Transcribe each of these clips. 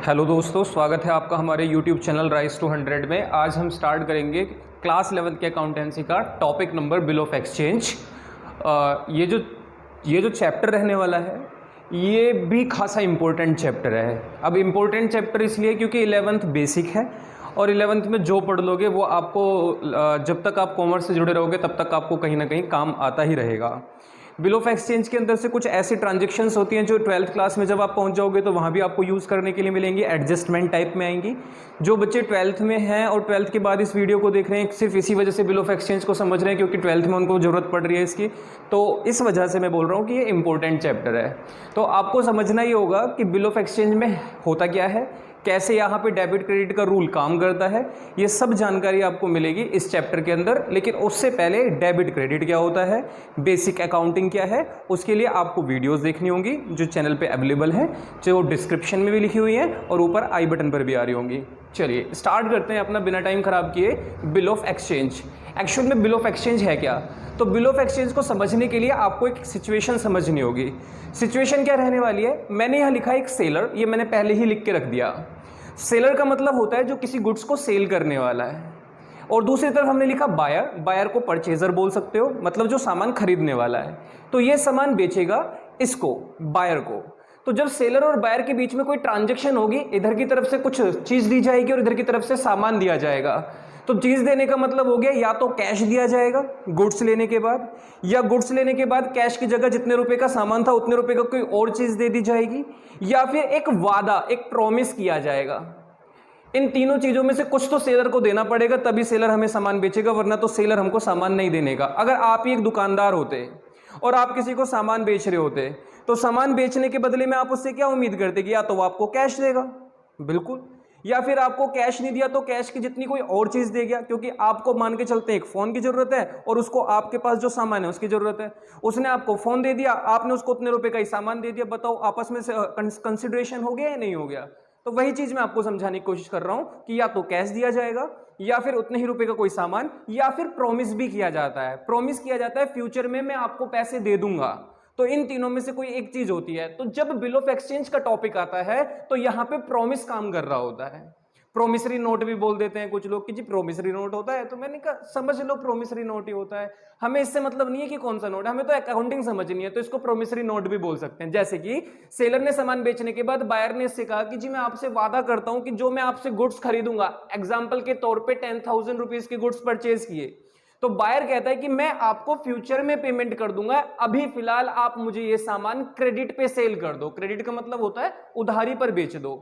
Hello दोस्तों, स्वागत है आपका हमारे यूट्यूब चैनल राइज टू 100 में। आज हम स्टार्ट करेंगे क्लास 11 के अकाउंटेंसी का topic number bill of exchange. ये जो चैप्टर रहने वाला है ये भी खासा इम्पोर्टेंट चैप्टर है। अब इम्पोर्टेंट चैप्टर इसलिए क्योंकि 11th बेसिक है और 11th में जो पढ़ लोगे वो आपको जब तक आप कॉमर्स से जुड़े रहोगे तब तक आपको कहीं ना कहीं काम आता ही रहेगा। बिल ऑफ एक्सचेंज के अंदर से कुछ ऐसी ट्रांजेक्शंस होती हैं जो 12th क्लास में जब आप पहुंच जाओगे तो वहाँ भी आपको यूज़ करने के लिए मिलेंगी, एडजस्टमेंट टाइप में आएंगी। जो बच्चे 12th में हैं और 12th के बाद इस वीडियो को देख रहे हैं सिर्फ इसी वजह से बिल ऑफ एक्सचेंज को समझ रहे हैं क्योंकि 12th में उनको ज़रूरत पड़ रही है इसकी, तो इस वजह से मैं बोल रहा हूँ कि ये इंपॉर्टेंट चैप्टर है। तो आपको समझना ही होगा कि बिल ऑफ एक्सचेंज में होता क्या है, कैसे यहाँ पे डेबिट क्रेडिट का रूल काम करता है, ये सब जानकारी आपको मिलेगी इस चैप्टर के अंदर। लेकिन उससे पहले डेबिट क्रेडिट क्या होता है, बेसिक अकाउंटिंग क्या है, उसके लिए आपको वीडियोस देखनी होंगी जो चैनल पे अवेलेबल हैं, जो डिस्क्रिप्शन में भी लिखी हुई हैं और ऊपर आई बटन पर भी आ रही होंगी। चलिए स्टार्ट करते हैं अपना बिना टाइम खराब किए बिल ऑफ एक्सचेंज। एक्चुअल में बिल ऑफ एक्सचेंज है क्या? तो बिल ऑफ एक्सचेंज को समझने के लिए आपको एक सिचुएशन समझनी होगी। सिचुएशन क्या रहने वाली है, मैंने यहाँ लिखा है एक सेलर, ये मैंने पहले ही लिख के रख दिया। सेलर का मतलब होता है जो किसी गुड्स को सेल करने वाला है, और दूसरी तरफ हमने लिखा बायर, बायर को परचेजर बोल सकते हो, मतलब जो सामान खरीदने वाला है। तो ये सामान बेचेगा इसको, बायर को। तो जब सेलर और बायर के बीच में कोई ट्रांजैक्शन होगी, इधर की तरफ से कुछ चीज दी जाएगी और इधर की तरफ से सामान दिया जाएगा। तो चीज देने का मतलब हो गया या तो कैश दिया जाएगा गुड्स लेने के बाद, या गुड्स लेने के बाद कैश की जगह जितने रुपए का सामान था उतने रुपए का कोई और चीज दे दी जाएगी, या फिर एक वादा, एक प्रॉमिस किया जाएगा। इन तीनों चीजों में से कुछ तो सेलर को देना पड़ेगा, तभी सेलर हमें सामान बेचेगा, वरना तो सेलर हमको सामान नहीं देने का। अगर आप ही एक दुकानदार होते और आप किसी को सामान बेच रहे होते तो सामान बेचने के बदले में आप उससे क्या उम्मीद करते कि या तो वो आपको कैश देगा, बिल्कुल, या फिर आपको कैश नहीं दिया तो कैश की जितनी कोई और चीज दे गया, क्योंकि आपको मान के चलते हैं एक फोन की जरूरत है और उसको आपके पास जो सामान है उसकी जरूरत है। उसने आपको फोन दे दिया, आपने उसको उतने रुपए का ही सामान दे दिया। बताओ आपस में से कंसिडरेशन हो गया या नहीं हो गया? तो वही चीज मैं आपको समझाने की कोशिश कर रहा हूं कि या तो कैश दिया जाएगा, या फिर उतने ही रुपए का कोई सामान, या फिर प्रॉमिस भी किया जाता है। प्रॉमिस किया जाता है फ्यूचर में मैं आपको पैसे दे दूंगा। तो इन तीनों में से कोई एक चीज होती है। तो जब बिल ऑफ एक्सचेंज का टॉपिक आता है तो यहां पे प्रॉमिस काम कर रहा होता है। प्रोमिसरी नोट भी बोल देते हैं कुछ लोग कि जी प्रोमिसरी नोट होता है, तो मैंने कहा समझ लो प्रोमिसरी नोट ही होता है, हमें इससे मतलब नहीं है कि कौन सा नोट है, हमें तो अकाउंटिंग समझनी है, तो इसको प्रोमिसरी नोट भी बोल सकते हैं। जैसे कि सेलर ने सामान बेचने के बाद बायर ने इससे कहा कि जी मैं आपसे वादा करता हूं कि जो मैं आपसे गुड्स खरीदूंगा, एग्जाम्पल के तौर पर 10,000 रुपीज के गुड्स परचेज किए, तो बायर कहता है कि मैं आपको फ्यूचर में पेमेंट कर दूंगा, अभी फिलहाल आप मुझे ये सामान क्रेडिट पे सेल कर दो। क्रेडिट का मतलब होता है उधारी पर बेच दो।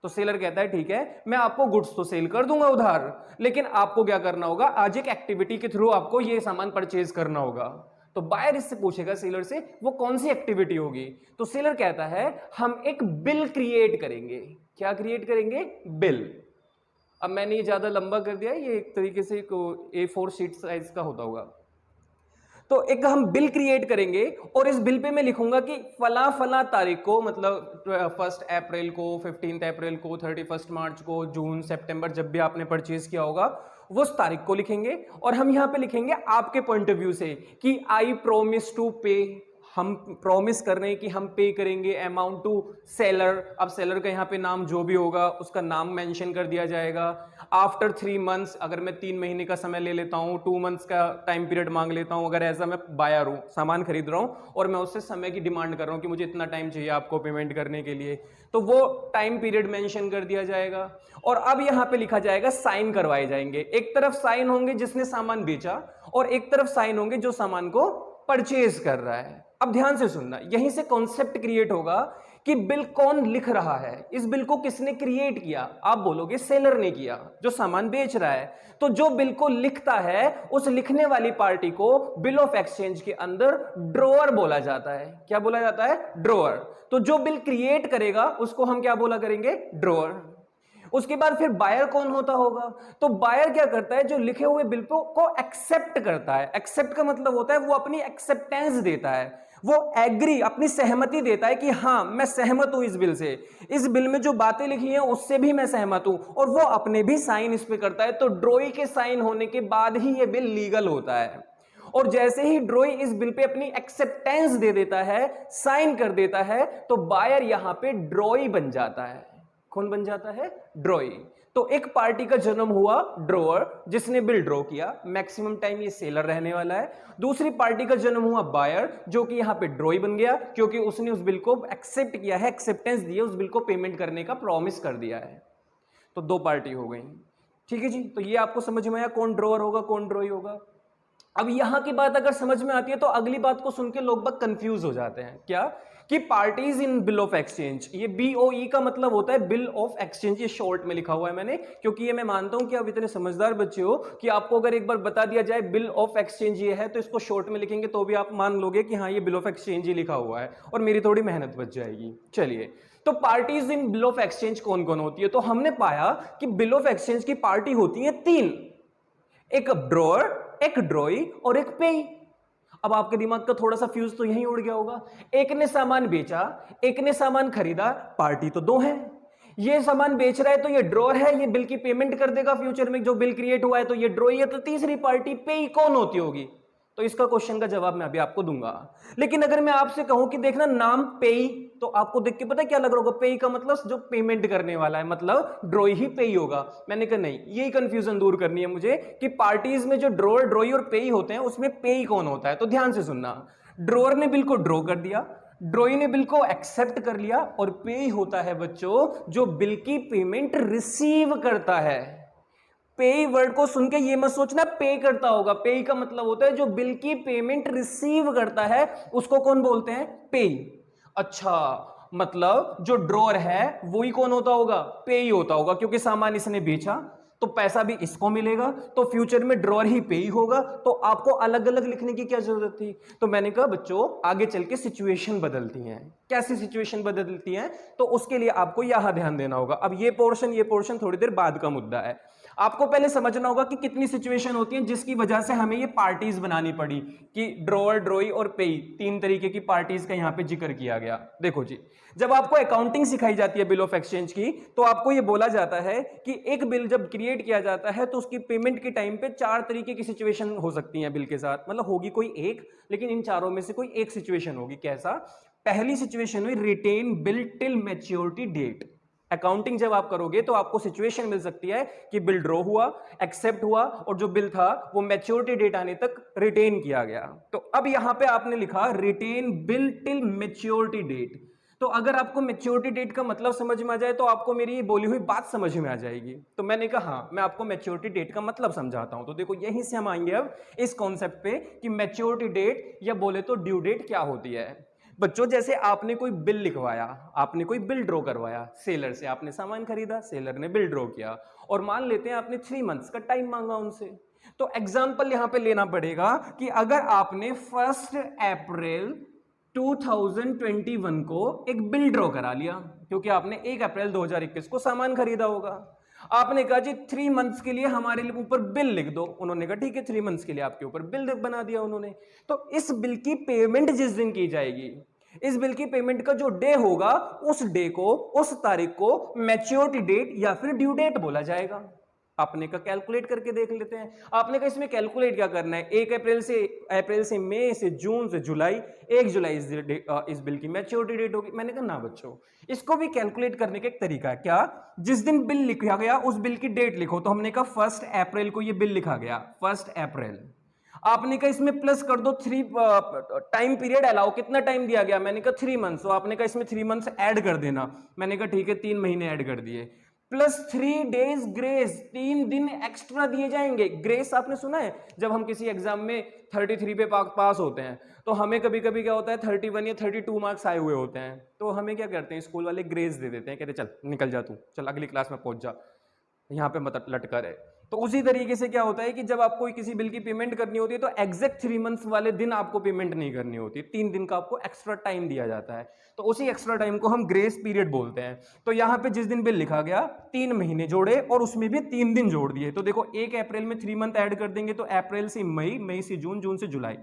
तो सेलर कहता है ठीक है, मैं आपको गुड्स तो सेल कर दूंगा उधार, लेकिन आपको क्या करना होगा, आज एक एक्टिविटी के थ्रू आपको ये सामान परचेज करना होगा। तो बायर इससे पूछेगा सेलर से वो कौन सी एक्टिविटी होगी। तो सेलर कहता है हम एक बिल क्रिएट करेंगे। क्या क्रिएट करेंगे? बिल। अब मैंने ये ज्यादा लंबा कर दिया, ये एक तरीके से A4 शीट साइज का होता होगा। तो एक हम बिल क्रिएट करेंगे और इस बिल पे मैं लिखूंगा कि फला फला तारीख को, मतलब 1 अप्रैल को, 15 अप्रैल को, 31 मार्च को, जून, सितंबर, जब भी आपने परचेज किया होगा वो उस तारीख को लिखेंगे। और हम यहां पे लिखेंगे आपके पॉइंट ऑफ व्यू से कि आई प्रोमिस टू पे, हम प्रॉमिस कर रहे हैं कि हम पे करेंगे अमाउंट टू सेलर। अब सेलर का यहाँ पे नाम जो भी होगा उसका नाम मेंशन कर दिया जाएगा। आफ्टर 3 मंथ्स, अगर मैं 3 महीने का समय ले लेता हूँ, 2 मंथ्स का टाइम पीरियड मांग लेता हूँ, अगर ऐसा मैं बायर हूँ, सामान खरीद रहा हूँ और मैं उससे समय की डिमांड कर रहा हूँ कि मुझे इतना टाइम चाहिए आपको पेमेंट करने के लिए, तो वो टाइम पीरियड मेंशन कर दिया जाएगा। और अब यहाँ पे लिखा जाएगा साइन करवाए जाएंगे। एक तरफ साइन होंगे जिसने सामान बेचा और एक तरफ साइन होंगे जो सामान को परचेज कर रहा है। अब ध्यान से सुनना, यहीं से कॉन्सेप्ट क्रिएट होगा कि बिल कौन लिख रहा है, इस बिल को किसने क्रिएट किया। आप बोलोगे सेलर ने किया जो सामान बेच रहा है। तो जो बिल को लिखता है उस लिखने वाली पार्टी को बिल ऑफ एक्सचेंज के अंदर ड्रॉअर बोला जाता है। क्या बोला जाता है? ड्रॉअर। तो जो बिल क्रिएट करेगा उसको हम क्या बोला करेंगे? ड्रॉअर। उसके बाद फिर बायर कौन होता होगा? तो बायर क्या करता है, जो लिखे हुए बिल को एक्सेप्ट करता है। एक्सेप्ट का मतलब होता है वो अपनी एक्सेप्टेंस देता है, वो एग्री, अपनी सहमति देता है कि हाँ मैं सहमत हूं इस बिल से, इस बिल में जो बातें लिखी हैं उससे भी मैं सहमत हूं, और वो अपने भी साइन इस पे करता है। तो ड्रॉई के साइन होने के बाद ही ये बिल लीगल होता है। और जैसे ही ड्रॉई इस बिल पे अपनी एक्सेप्टेंस दे देता है, साइन कर देता है, तो बायर यहां पे ड्रॉई बन जाता है। कौन बन जाता है? ड्रॉई। तो एक पार्टी का जन्म हुआ ड्रॉअर जिसने बिल ड्रॉ किया, मैक्सिमम टाइम ये सेलर रहने वाला है। दूसरी पार्टी का जन्म हुआ बायर जो कि यहां पे ड्रॉई बन गया क्योंकि उसने उस बिल को एक्सेप्ट किया है, एक्सेप्टेंस दी है, उस बिल को पेमेंट करने का प्रॉमिस कर दिया है। तो दो पार्टी हो गई। ठीक है जी, तो ये आपको समझ में आया कौन ड्रॉअर होगा कौन ड्रॉई होगा। अब यहां की बात अगर समझ में आती है तो अगली बात को सुन के लोग बहुत कंफ्यूज हो जाते हैं। क्या? कि parties in bill of exchange, ये BOE का मतलब होता है बिल ऑफ एक्सचेंज, ये शॉर्ट में लिखा हुआ है मैंने, क्योंकि ये मैं मानता हूं कि आप इतने समझदार बच्चे हो कि आपको अगर एक बार बता दिया जाए बिल ऑफ एक्सचेंज ये है तो इसको शॉर्ट में लिखेंगे तो भी आप मान लोगे कि हाँ ये बिल ऑफ एक्सचेंज ही लिखा हुआ है और मेरी थोड़ी मेहनत बच जाएगी। चलिए, तो parties in bill of exchange कौन कौन होती है? तो हमने पाया कि बिल ऑफ एक्सचेंज की पार्टी होती है तीन, एक ड्रॉअर, एक ड्रॉई और एक पेई। अब आपके दिमाग का थोड़ा सा फ्यूज तो यहीं उड़ गया होगा। एक ने सामान बेचा, एक ने सामान खरीदा, पार्टी तो दो है। ये सामान बेच रहा है तो ये ड्रॉअर है, ये बिल की पेमेंट कर देगा फ्यूचर में, जो बिल क्रिएट हुआ है तो ये ड्रॉई है। तो तीसरी पार्टी पेई कौन होती होगी? तो इसका क्वेश्चन का जवाब मैं अभी आपको दूंगा। लेकिन अगर मैं आपसे कहूं कि देखना नाम पेई, तो आपको देख के पता क्या लग रहा होगा? पेई का मतलब जो पेमेंट करने वाला है, मतलब ड्रॉई ही पेई होगा। मैंने कहा नहीं, यही कंफ्यूजन दूर करनी है मुझे कि पार्टीज में जो ड्रॉअर, ड्रॉई और पेई होते हैं उसमें पेई कौन होता है। तो ध्यान से सुनना, ड्रॉअर ने बिल को ड्रॉ कर दिया, ड्रॉई ने बिल को एक्सेप्ट कर लिया, और पेई होता है बच्चों जो बिल की पेमेंट रिसीव करता है। पे वर्ड को सुन के ये मत सोचना पे करता होगा, पे का मतलब होता है जो बिल की पेमेंट रिसीव करता है, उसको कौन बोलते हैं? पे। अच्छा, मतलब जो ड्रॉअर है वही कौन होता होगा? पे ही होता होगा, क्योंकि सामान इसने बेचा तो पैसा भी इसको मिलेगा, तो फ्यूचर में ड्रॉअर ही पे ही होगा। तो आपको अलग अलग लिखने की क्या जरूरत थी? तो मैंने कहा बच्चों आगे चल के सिचुएशन बदलती हैं। कैसी सिचुएशन बदलती हैं? तो उसके लिए आपको यहां ध्यान देना होगा। अब ये पोर्शन थोड़ी देर बाद का मुद्दा है। आपको पहले समझना होगा कि कितनी सिचुएशन होती है जिसकी वजह से हमें ये पार्टीज बनानी पड़ी, कि ड्रॉअर, ड्रॉई और पेई, तीन तरीके की पार्टीज का यहां पे जिक्र किया गया। देखो जी, जब आपको अकाउंटिंग सिखाई जाती है बिल ऑफ एक्सचेंज की, तो आपको ये बोला जाता है कि एक बिल जब क्रिएट किया जाता है तो उसकी पेमेंट के टाइम पे चार तरीके की सिचुएशन हो सकती है बिल के साथ, मतलब होगी कोई एक, लेकिन इन चारों में से कोई एक सिचुएशन होगी। कैसा? पहली सिचुएशन हुई retained bill till maturity date. Accounting जब आप करोगे तो आपको सिचुएशन मिल सकती है कि बिल ड्रॉ हुआ, एक्सेप्ट हुआ, और जो बिल था वो मैच्योरिटी डेट आने तक रिटेन किया गया। तो अब यहां पे आपने लिखा retained bill till maturity date. तो अगर आपको मैच्योरिटी डेट का मतलब समझ में आ जाए तो आपको मेरी ये बोली हुई बात समझ में आ जाएगी। तो मैंने कहा हाँ, मैं आपको मैच्योरिटी डेट का मतलब समझाता हूं। तो देखो यहीं से हम आएंगे अब इस कॉन्सेप्ट पे कि मैच्योरिटी डेट या बोले तो ड्यू डेट क्या होती है। बच्चों जैसे आपने कोई बिल लिखवाया, आपने कोई बिल ड्रॉ करवाया सेलर से, आपने सामान खरीदा, सेलर ने बिल ड्रॉ किया, और मान लेते हैं आपने 3 मंथ्स का टाइम मांगा उनसे। तो एग्जांपल यहां पे लेना पड़ेगा कि अगर आपने 1 अप्रैल 2021 को एक बिल ड्रॉ करा लिया, क्योंकि आपने 1 अप्रैल 2021 को सामान खरीदा होगा। आपने कहा जी 3 मंथ्स के लिए हमारे ऊपर बिल लिख दो। उन्होंने कहा ठीक है, 3 मंथ्स के लिए आपके ऊपर बिल बना दिया उन्होंने। तो इस बिल की पेमेंट जिस दिन की जाएगी, इस बिल की पेमेंट का जो डे होगा, उस डे को, उस तारीख को मैच्योरिटी डेट या फिर ड्यू डेट बोला जाएगा। आपने का कैलकुलेट करके देख लेते हैं। आपने का इसमें कैलकुलेट क्या करना है? 1 अप्रैल से मई से जून से जुलाई, 1 जुलाई इस बिल की मैच्योरिटी डेट होगी। मैंने कहा ना बच्चों, इसको भी कैलकुलेट करने का एक तरीका है। क्या? जिस दिन बिल लिखा गया उस बिल की डेट लिखो। तो हमने कहा 1 अप्रैल को यह बिल लिखा गया, 1 अप्रैल। आपने कहा इसमें प्लस कर दो 3 टाइम पीरियड अलाउ, कितना टाइम दिया गया? मैंने कहा 3 मंथ्स। तो आपने कहा इसमें 3 मंथ्स ऐड कर देना। मैंने कहा ठीक है, 3 महीने ऐड कर दिए, प्लस 3 डेज ग्रेस, 3 दिन एक्स्ट्रा दिए जाएंगे। ग्रेस आपने सुना है, जब हम किसी एग्जाम में 33 पे पास होते हैं तो हमें कभी कभी क्या होता है 31 या 32 मार्क्स आए हुए होते हैं, तो हमें क्या करते हैं स्कूल वाले, ग्रेस दे देते हैं, कहते चल निकल जा तू, चल अगली क्लास में पहुंच जा, यहां पे मत लटका रहे। तो उसी तरीके से क्या होता है कि जब आपको किसी बिल की पेमेंट करनी होती है तो एग्जैक्ट 3 मंथ्स वाले दिन आपको पेमेंट नहीं करनी होती, 3 दिन का आपको एक्स्ट्रा टाइम दिया जाता है। तो उसी एक्स्ट्रा टाइम को हम ग्रेस पीरियड बोलते हैं। तो यहां पे जिस दिन बिल लिखा गया 3 महीने जोड़े और उसमें भी 3 दिन जोड़ दिए। तो देखो 1 अप्रैल में 3 मंथ ऐड कर देंगे तो अप्रैल से मई, मई से जून, जून से जुलाई।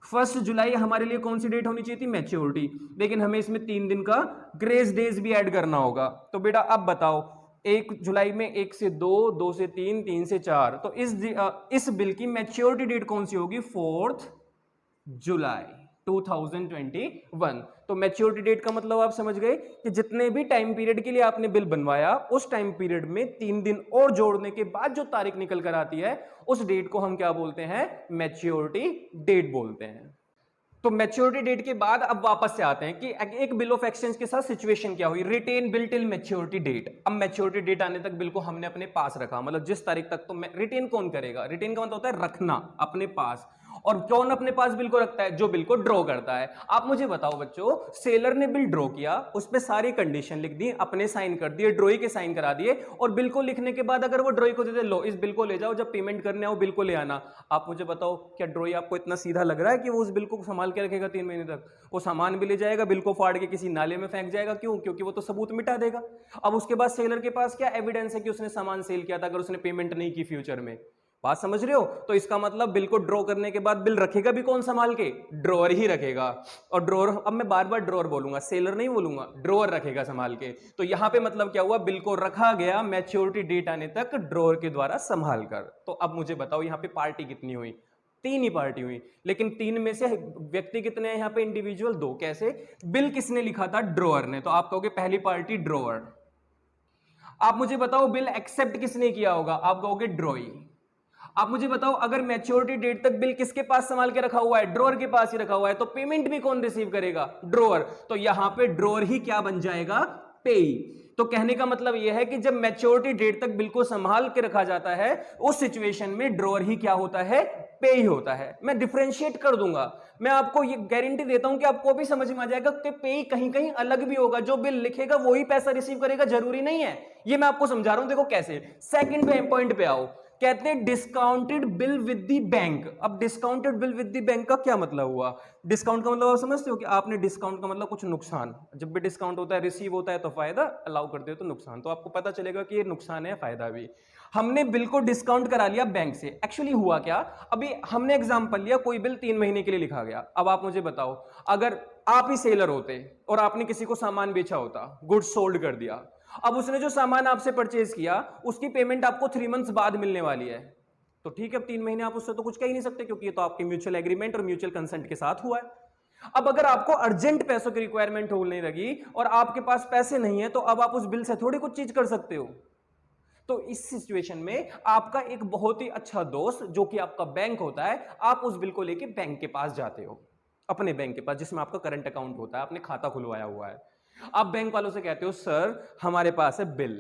1 जुलाई हमारे लिए कौन सी डेट होनी चाहिए थी? मैच्योरिटी। लेकिन हमें इसमें 3 दिन का ग्रेस डेज भी ऐड करना होगा। तो बेटा अब बताओ, 1 जुलाई में 1 से 2, 2 से 3, 3 से 4, तो इस बिल की मैच्योरिटी डेट कौन सी होगी? 4 जुलाई। 2021। तो मैच्योरिटी डेट का मतलब आप समझ गए कि जितने भी टाइम पीरियड के लिए आपने बिल बनवाया उस टाइम पीरियड में 3 दिन और जोड़ने के बाद जो तारीख निकल कर आती है उस डेट को हम क्या बोलते हैं, मैच्योरिटी डेट बोलते हैं। तो मैच्योरिटी डेट के बाद अब वापस से आते हैं कि एक बिल ऑफ एक्सचेंज के साथ सिचुएशन क्या हुई, retained bill till maturity date. अब मैच्योरिटी डेट आने तक बिल को हमने अपने पास रखा, मतलब जिस तारीख तक, तो रिटेन कौन करेगा, रिटेन का मतलब होता है रखना अपने पास। और कौन अपने पास बिल को रखता है, जो बिल को ड्रॉ करता है। आप मुझे बताओ बच्चों, सेलर ने बिल ड्रॉ किया, उस पर सारी कंडीशन लिख दी, अपने साइन कर दिए, ड्रॉई के साइन करा दिए, और बिल को लिखने के बाद अगर वो ड्रॉई को दे दे, लो इस बिल को ले जाओ, जब पेमेंट करने आओ बिल को ले आना। आप मुझे बताओ क्या ड्रॉई आपको इतना सीधा लग रहा है कि वो उस बिल को संभाल के रखेगा 3 महीने तक? वो सामान भी ले जाएगा, बिल को फाड़ के किसी नाले में फेंक जाएगा। क्यों? क्योंकि वो तो सबूत मिटा देगा। अब उसके बाद सेलर के पास क्या एविडेंस है कि उसने सामान सेल किया था अगर उसने पेमेंट नहीं की फ्यूचर में? बात समझ रहे हो? तो इसका मतलब बिल को ड्रॉ करने के बाद बिल रखेगा भी कौन संभाल के? ड्रॉअर ही रखेगा। और ड्रॉअर, अब मैं बार बार ड्रॉअर बोलूंगा, सेलर नहीं बोलूंगा, ड्रॉअर रखेगा संभाल के। तो यहां पे मतलब क्या हुआ, बिल को रखा गया मैच्योरिटी डेट आने तक ड्रॉअर के द्वारा संभाल कर। तो अब मुझे बताओ यहां पे पार्टी कितनी हुई? 3 ही पार्टी हुई, लेकिन 3 में से व्यक्ति कितने हैं यहां पे? इंडिविजुअल 2। कैसे? बिल किसने लिखा था? ड्रॉअर ने। तो आप कहोगे पहली पार्टी ड्रॉअर। आप मुझे बताओ बिल एक्सेप्ट किसने किया होगा? आप कहोगे ड्रॉई। आप मुझे बताओ अगर मैच्योरिटी डेट तक बिल किसके पास संभाल के रखा हुआ है? ड्रॉअर के पास ही रखा हुआ है। तो पेमेंट भी कौन रिसीव करेगा? ड्रॉअर। तो यहां पे ड्रॉअर ही क्या बन जाएगा? पेई। तो कहने का मतलब यह है कि जब मैच्योरिटी डेट तक बिल को संभाल के रखा जाता है उस सिचुएशन में ड्रॉअर ही क्या होता है? पे ही होता है। मैं डिफरेंशिएट कर दूंगा, मैं आपको ये गारंटी देता हूं कि आपको भी समझ में आ जाएगा कि पे कहीं कहीं अलग भी होगा। जो बिल लिखेगा वही पैसा रिसीव करेगा, जरूरी नहीं है। ये मैं आपको समझा रहा हूं, देखो कैसे। सेकंड पॉइंट पे आओ, कहते हैं discounted bill with the bank. अब discounted bill with the bank का क्या मतलब हुआ? डिस्काउंट का मतलब आप समझते हो कि आपने डिस्काउंट का मतलब कुछ नुकसान। जब भी डिस्काउंट होता है, रिसीव होता है तो फायदा, अलाउ करते हो तो नुकसान। तो आपको पता चलेगा कि ये नुकसान है, फायदा भी। हमने बिल को डिस्काउंट करा लिया बैंक से। एक्चुअली हुआ क्या, अभी हमने एग्जांपल लिया, कोई बिल 3 महीने के लिए लिखा गया। अब आप मुझे बताओ अगर आप ही सेलर होते और आपने किसी को सामान बेचा होता, गुड्स सोल्ड कर दिया, अब उसने जो सामान आपसे परचेज किया उसकी पेमेंट आपको 3 मंथ्स बाद मिलने वाली है। तो ठीक है, 3 महीने आप उससे तो कुछ कह ही नहीं सकते क्योंकि ये तो आपके म्यूचुअल एग्रीमेंट और म्यूचुअल कंसेंट के साथ हुआ है। अब अगर आपको अर्जेंट पैसों की रिक्वायरमेंट होने लगी और आपके पास पैसे नहीं है, तो अब आप उस बिल से थोड़ी कुछ चीज कर सकते हो। तो इस सिचुएशन में आपका एक बहुत ही अच्छा दोस्त जो कि आपका बैंक होता है, आप उस बिल को लेके बैंक के पास जाते हो, अपने बैंक के पास जिसमें आपका करंट अकाउंट होता है, आपने खाता खुलवाया हुआ है। आप बैंक वालों से कहते हो सर हमारे पास है बिल,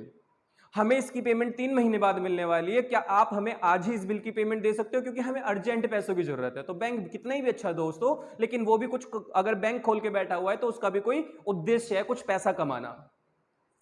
हमें इसकी पेमेंट 3 महीने बाद मिलने वाली है, क्या आप हमें आज ही इस बिल की पेमेंट दे सकते हो क्योंकि हमें अर्जेंट पैसों की जरूरत है। तो बैंक कितना ही भी अच्छा दोस्त हो, लेकिन वो भी कुछ, अगर बैंक खोल के बैठा हुआ है तो उसका भी कोई उद्देश्य है, कुछ पैसा कमाना।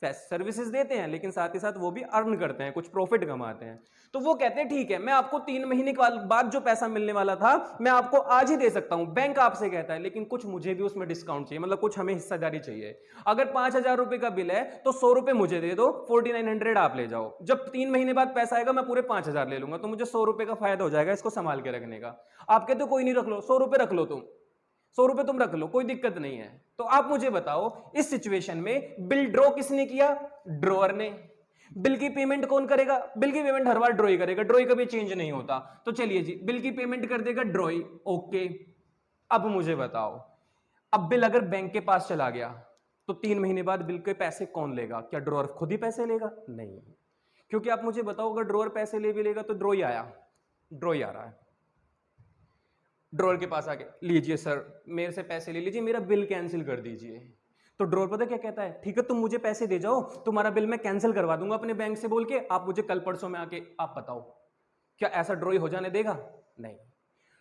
सर्विसेज देते हैं लेकिन साथ ही साथ वो भी अर्न करते हैं, कुछ प्रॉफिट कमाते हैं। तो वो कहते हैं ठीक है, मैं आपको 3 महीने के बाद जो पैसा मिलने वाला था मैं आपको आज ही दे सकता हूं। बैंक आपसे कहता है लेकिन कुछ मुझे भी उसमें डिस्काउंट चाहिए, मतलब कुछ हमें हिस्सेदारी चाहिए। अगर 5,000 रुपए का बिल है तो 100 रुपए मुझे दे दो, 4900 आप ले जाओ। जब 3 महीने बाद पैसा आएगा मैं पूरे 5,000 ले लूंगा, तो मुझे 100 रुपए का फायदा हो जाएगा इसको संभाल के रखने का। आप कहते हो कोई नहीं, रख लो 100 रुपए, रख लो तुम 100 रुपए तुम रख लो, कोई दिक्कत नहीं है। तो आप मुझे बताओ इस सिचुएशन में बिल ड्रॉ किसने किया? ड्रॉअर ने। बिल की पेमेंट कौन करेगा? बिल की पेमेंट हर बार ड्रॉई करेगा, ड्रॉई कभी चेंज नहीं होता। तो चलिए जी, बिल की पेमेंट कर देगा ड्रॉई, ओके। अब मुझे बताओ, अब बिल अगर बैंक के पास चला गया तो 3 महीने बाद बिल के पैसे कौन लेगा? क्या ड्रॉअर खुद ही पैसे लेगा? नहीं, क्योंकि आप मुझे बताओ अगर ड्रॉअर पैसे ले भी लेगा तो ड्रॉई आया, ड्रॉई आ रहा है, ड्रॉअर के पास आके लीजिए सर मेरे से पैसे ले लीजिए, मेरा बिल कैंसिल कर दीजिए। तो ड्रॉअर पता क्या कहता है? ठीक है तुम मुझे पैसे दे जाओ, तुम्हारा बिल मैं कैंसिल करवा दूंगा अपने बैंक से बोल के, आप मुझे कल परसों में आके आप बताओ क्या ऐसा ड्रॉई हो जाने देगा? नहीं।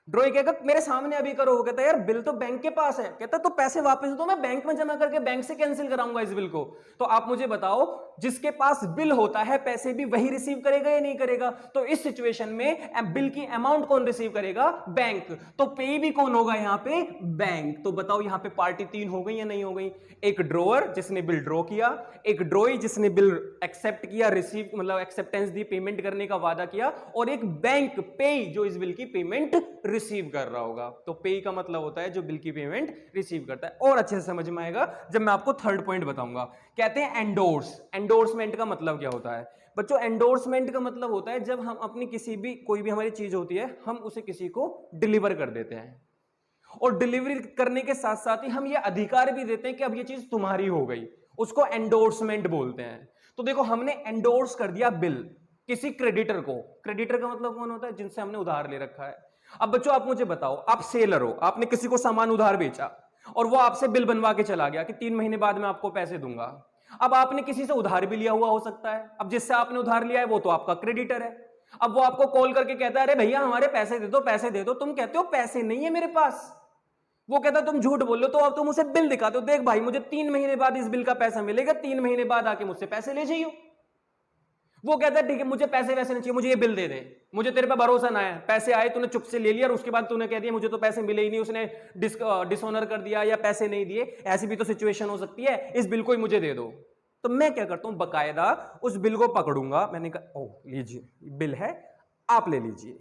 ड्रॉई कहेगा मेरे सामने अभी करो। वो कहता है यार बिल तो बैंक के पास है। कहता तो पैसे वापस दो, मैं बैंक में जमा करके बैंक से कैंसिल कराऊंगा इस बिल को। तो आप मुझे बताओ जिसके पास बिल होता है पैसे भी वही रिसीव करेगा या नहीं करेगा? तो इस सिचुएशन में बिल की अमाउंट कौन रिसीव करेगा? बैंक। तो पे भी कौन होगा यहां पे? बैंक। तो बताओ यहां पे पार्टी 3 हो गई या नहीं हो गई? एक ड्रॉअर जिसने बिल ड्रॉ किया, एक ड्रॉई जिसने बिल एक्सेप्ट किया, रिसीव मतलब एक्सेप्टेंस दी, पेमेंट करने का वादा किया, और एक बैंक पे जो इस बिल की पेमेंट रिसीव कर रहा होगा। तो पे का मतलब होता है जो बिल की पेमेंट रिसीव करता है। और अच्छे से समझ में आएगा जब मैं आपको थर्ड पॉइंट बताऊंगा। कहते हैं एंडोर्स। एंडोर्समेंट का मतलब क्या होता है बच्चों? एंडोर्समेंट का मतलब होता है जब हम अपनी किसी भी, कोई भी हमारी चीज होती है हम उसे किसी को डिलीवर कर देते हैं और डिलीवरी करने के साथ साथ ही हम ये अधिकार भी देते हैं कि अब ये चीज तुम्हारी हो गई, उसको एंडोर्समेंट बोलते हैं। तो देखो हमने एंडोर्स कर दिया बिल किसी क्रेडिटर को। क्रेडिटर का मतलब कौन होता है? जिनसे हमने उधार ले रखा है। अब बच्चों आप मुझे बताओ, आप सेलर हो, आपने किसी को सामान उधार बेचा और वो आपसे बिल बनवा के चला गया कि 3 महीने बाद मैं आपको पैसे दूंगा। अब आपने किसी से उधार भी लिया हुआ हो सकता है, अब जिससे आपने उधार लिया है वो तो आपका क्रेडिटर है। अब वो आपको कॉल करके कहता है अरे भैया हमारे पैसे दे दो, पैसे दे दो। तुम कहते हो पैसे नहीं है मेरे पास। वो कहता है तुम झूठ बोल लो, तो अब तुम उसे बिल दिखाते हो, देख भाई मुझे 3 महीने बाद इस बिल का पैसा मिलेगा, 3 महीने बाद आके मुझसे पैसे ले जाइयो। वो कहता है ठीक है मुझे पैसे वैसे नहीं चाहिए, मुझे ये बिल दे दे, मुझे तेरे पे भरोसा ना है। पैसे आए तूने चुप से ले लिया और उसके बाद तूने कह दिया मुझे तो पैसे मिले ही नहीं, उसने डिसऑनर कर दिया या पैसे नहीं दिए, ऐसी भी तो सिचुएशन हो सकती है, इस बिल को ही मुझे दे दो। तो मैं क्या करता हूं, बकायदा उस बिल को पकड़ूंगा। मैंने कहा ओ लीजिए बिल है, आप ले लीजिए,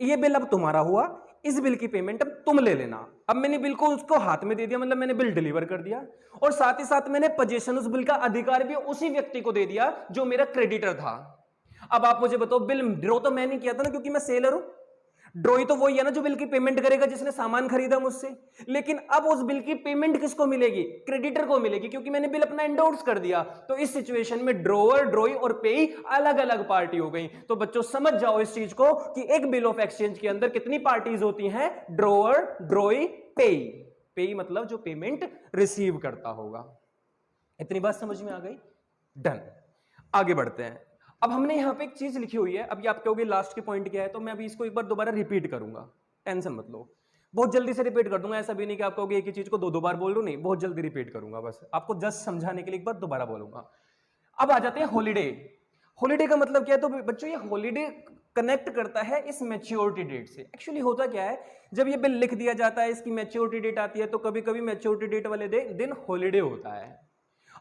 ये बिल अब तुम्हारा हुआ, इस बिल की पेमेंट अब तुम ले लेना। अब मैंने बिल को उसको हाथ में दे दिया, मतलब मैंने बिल डिलीवर कर दिया, और साथ ही साथ मैंने पोजीशन उस बिल का अधिकार भी उसी व्यक्ति को दे दिया जो मेरा क्रेडिटर था। अब आप मुझे बताओ, बिल ड्रॉ तो मैंने किया था ना, क्योंकि मैं सेलर हूं। ड्रॉई तो वही है ना जो बिल की पेमेंट करेगा जिसने सामान खरीदा मुझसे। लेकिन अब उस बिल की पेमेंट किसको मिलेगी? क्रेडिटर को मिलेगी, क्योंकि मैंने बिल अपना एंडोर्स कर दिया। तो इस सिचुएशन में ड्रॉअर, ड्रॉई और पेई अलग अलग पार्टी हो गई। तो बच्चों समझ जाओ इस चीज को कि एक बिल ऑफ एक्सचेंज के अंदर कितनी पार्टीज होती हैं? ड्रॉअर, ड्रॉई, पेई। पेई मतलब जो पेमेंट रिसीव करता होगा। इतनी बात समझ में आ गई? डन। आगे बढ़ते हैं। अब हमने यहां पे एक चीज लिखी हुई है, अभी आप कहोगे लास्ट के पॉइंट क्या है, तो मैं अभी इसको एक बार दोबारा रिपीट करूंगा, टेंशन मत लो, बहुत जल्दी से रिपीट कर दूंगा। ऐसा भी नहीं कि आप कहोगे एक ही चीज को दो दो बार बोल लूं, नहीं, बहुत जल्दी रिपीट करूंगा, बस आपको जस्ट समझाने के लिए एक बार दोबारा बोलूंगा। अब आ जाते हैं हॉलीडे। हॉलीडे का मतलब क्या है? तो बच्चों ये हॉलीडे कनेक्ट करता है इस मैच्योरिटी डेट से। एक्चुअली होता क्या है, जब ये बिल लिख दिया जाता है, इसकी मैच्योरिटी डेट आती है, तो कभी कभी मैच्योरिटी डेट वाले दिन हॉलीडे होता है।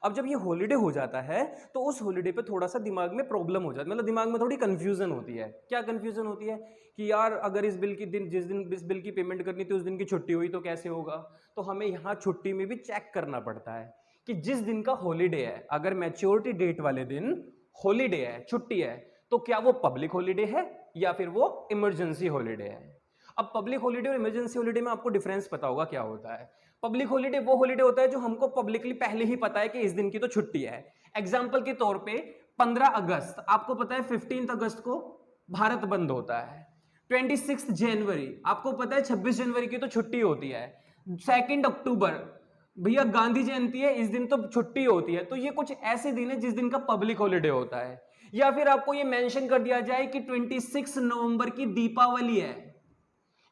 अब जब ये हॉलीडे हो जाता है तो उस हॉलीडे पे थोड़ा सा दिमाग में प्रॉब्लम हो जाती है, मतलब दिमाग में थोड़ी कंफ्यूजन होती है। क्या कंफ्यूजन होती है? कि यार अगर इस बिल की दिन, जिस दिन इस बिल की पेमेंट करनी थी उस दिन की छुट्टी हुई तो कैसे होगा? तो हमें यहाँ छुट्टी में भी चेक करना पड़ता है कि जिस दिन का हॉलीडे है, अगर मैच्योरिटी डेट वाले दिन हॉलीडे है, छुट्टी है, तो क्या वो पब्लिक हॉलीडे है या फिर वो इमरजेंसी हॉलीडे है? अब पब्लिक हॉलीडे और इमरजेंसी हॉलीडे में आपको डिफरेंस पता होगा क्या होता है। पब्लिक हॉलीडे वो हॉलीडे होता है जो हमको पब्लिकली पहले ही पता है कि इस दिन की तो छुट्टी है। एग्जांपल के तौर पे 15 अगस्त, आपको पता है 15 अगस्त को भारत बंद होता है। 26 जनवरी, आपको पता है 26 जनवरी की तो छुट्टी होती है। 2 अक्टूबर, भैया गांधी जयंती है, इस दिन तो छुट्टी होती है। तो ये कुछ ऐसे दिन है जिस दिन का पब्लिक हॉलीडे होता है। या फिर आपको ये मेंशन कर दिया जाए कि 26 नवंबर की दीपावली है,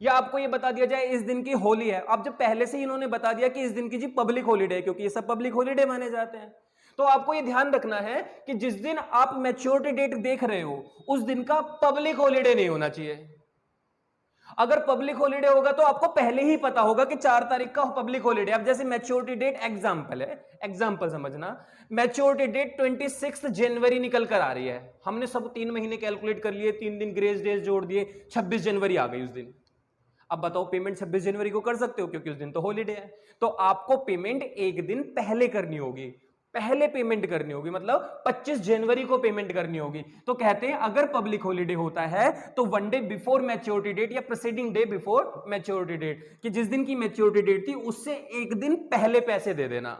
या आपको ये बता दिया जाए इस दिन की होली है। अब जब पहले से ही इन्होंने बता दिया कि इस दिन की जी पब्लिक हॉलीडे है, क्योंकि ये सब पब्लिक हॉलीडे माने जाते हैं, तो आपको ये ध्यान रखना है कि जिस दिन आप मैच्योरिटी डेट देख रहे हो उस दिन का पब्लिक हॉलीडे नहीं होना चाहिए। अगर पब्लिक हॉलीडे होगा तो आपको पहले ही पता होगा कि 4 तारीख का पब्लिक हॉलीडे। अब जैसे मैच्योरिटी डेट एग्जांपल है, एग्जांपल समझना, मैच्योरिटी डेट 26 जनवरी निकल कर आ रही है, हमने सब 3 महीने कैलकुलेट कर लिए, 3 दिन ग्रेस डेज जोड़ दिए, 26 जनवरी आ गई उस दिन। अब बताओ पेमेंट 26 जनवरी को कर सकते हो क्योंकि उस दिन तो हॉलीडे है। तो आपको पेमेंट एक दिन पहले करनी होगी, पहले पेमेंट करनी होगी, मतलब 25 जनवरी को पेमेंट करनी होगी। तो कहते हैं अगर पब्लिक हॉलीडे होता है तो 1 डे बिफोर मैच्योरिटी डेट या preceding day before maturity date, कि जिस दिन की मैच्योरिटी डेट थी उससे एक दिन पहले पैसे दे देना।